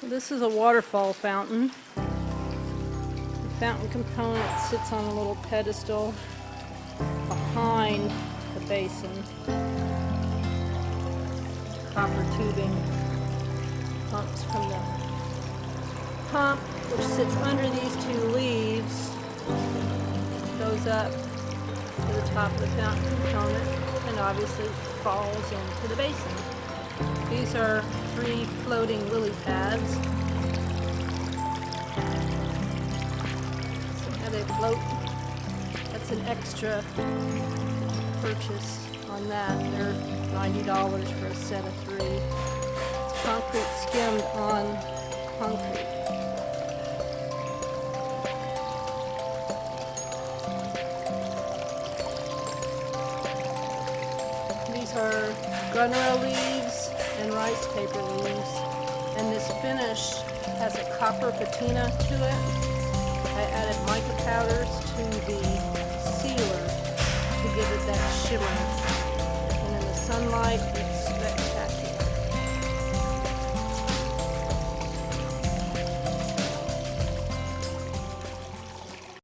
This is a waterfall fountain. The fountain component sits on a little pedestal behind the basin. Copper tubing pumps from the pump, which sits under these two leaves, goes up to the top of the fountain component and obviously falls into the basin. These are 3 floating lily pads. So how they float, that's an extra purchase on that. They're $90 for a set of 3. It's concrete skimmed on concrete. These are gunnery leaves and rice paper leaves, and this finish has a copper patina to it. I added mica powders to the sealer to give it that shimmer, and in the sunlight it's